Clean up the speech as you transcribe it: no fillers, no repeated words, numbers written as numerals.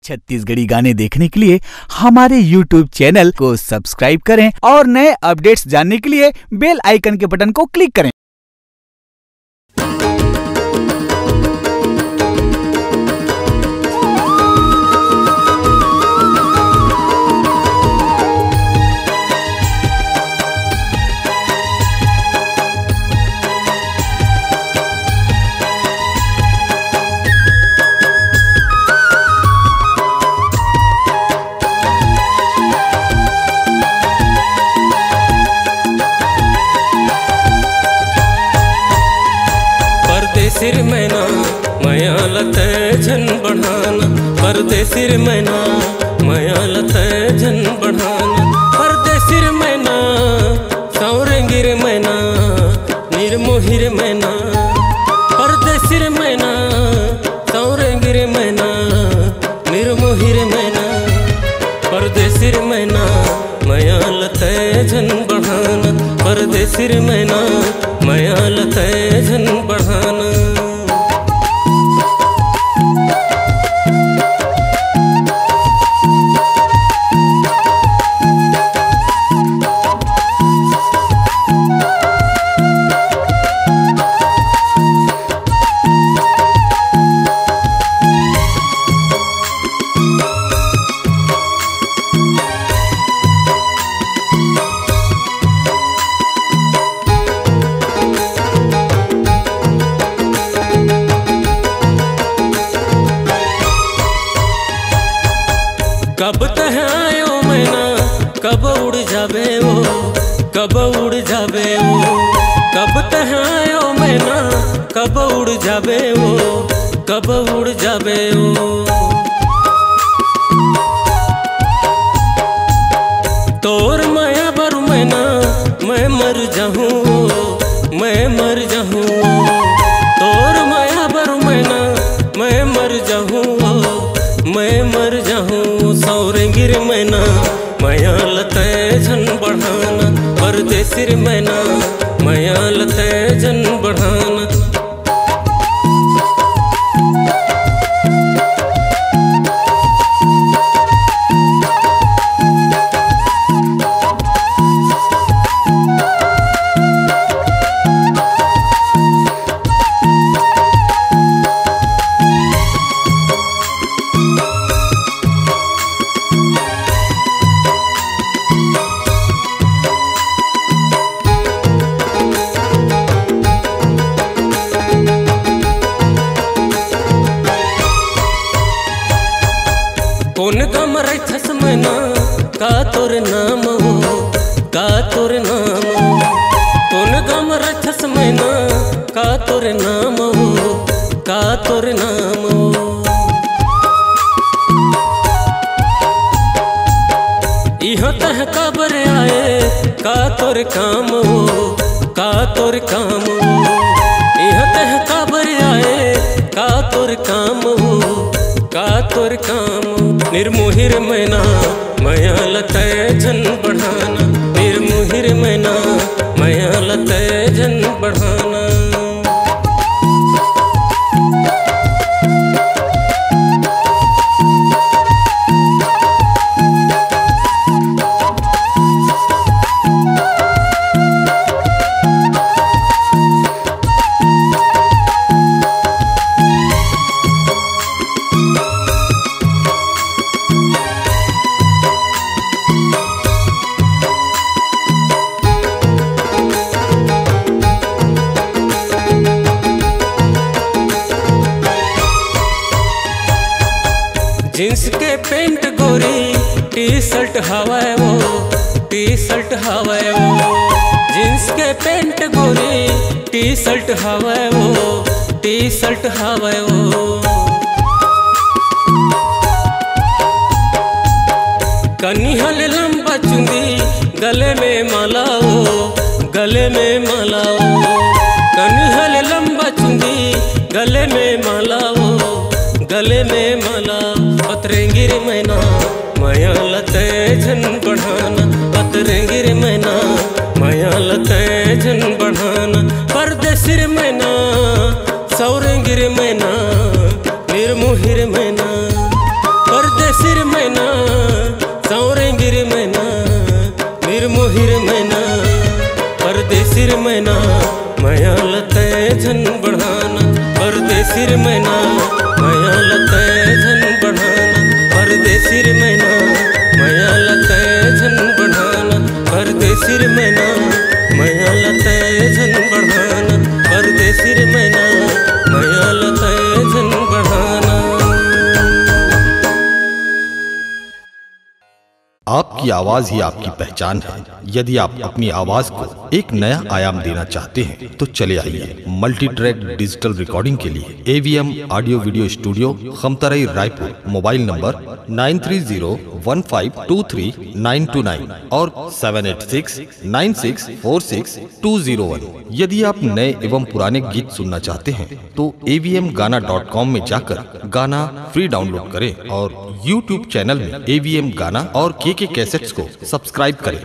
छत्तीसगढ़ी गाने देखने के लिए हमारे YouTube चैनल को सब्सक्राइब करें और नए अपडेट्स जानने के लिए बेल आइकन के बटन को क्लिक करें। सिर मैना मया लते झन बढ़ाना, परदेसिर मैना मया लते झन बढ़ाना, परदेसिर मैना सौरंगिर मैना निर्मोहिर मैना, परदेसिर मैना सौरंगिर मैना निर्मोहिर मैना, परदेसिर मैना मया लते झन बढ़ाना, परदेसिर मैना मया लते झन बढ़ाना। कब तह आयो मैना कब उड़ जाबे वो, कब उड़ जाबे वो, कब तह आयो मैना कब उड़ जाबे वो, कब उड़ जाबे वो। तोर माया बर मैना मैं मर जाऊँ, मैं मर जाऊँ, तोर माया बर मैना मैं मर जाऊँ, मैं मर जाऊँ। सौरंगिर मैना मया लते झन बढ़ाना, परदेसिर मैना मया लते झन बढ़ाना। कौन गम रैथस मैना का तोर नाम हो, का तोर नाम हो, कौन गम रैथस मैना का तोर नाम हो, का तोर नाम हो। इहाँ तह कबर आए का तोर काम हो, का तोर काम हो, इहाँ तह कबर आए का तोर काम हो, का तोर काम। निर्मोहिर मैना मया लते झन बढ़ाना, निर्मोहिर मैना मया लते झन बढ़ाना। जींस के पेंट गोरी टी शर्ट हवाए वो, टी शर्ट हवाए वो, जींस के पेंट गोरी टी शर्ट हवाए वो, टी शर्ट हवाए वो। कनिहल लंबा चुंदी गले में माला वो, गले में माला वो, कनिहल लंबा चुंदी गले में माला वो, गले में माला। पतरेंगिर मैना मया लते झन बढ़ाना, पतरेंगिर मैना मया लते झन बढ़ाना, परदेसिर मैना सौरंगिर मैना निर्मोहिर मैना, परदेसिर परदेसिर मैना सौरेंगिर मैना निर्मोहिर मैना परदेसिर मैना माया लते झन बढ़ाना परदेसिर मैना माया लते झन बढ़ाना परदेसिर मैना माया लते झन बढ़ाना परदेसिर मैना माया लते झन बढ़ाना परदेसिर मैना माया लते झन बढ़ाना। आपकी आवाज ही आपकी पहचान है। यदि आप अपनी आवाज को एक नया आयाम देना चाहते हैं तो चले आइए मल्टी ट्रैक डिजिटल रिकॉर्डिंग के लिए AVM audio video studio Khamtarai Raipur. Mobile number 9301523929 और 7869646201। यदि आप नए एवं पुराने गीत सुनना चाहते हैं तो avmgana.com में जाकर गाना फ्री डाउनलोड करें और YouTube चैनल में AVM गाना और KK कैसेट्स को सब्सक्राइब करें।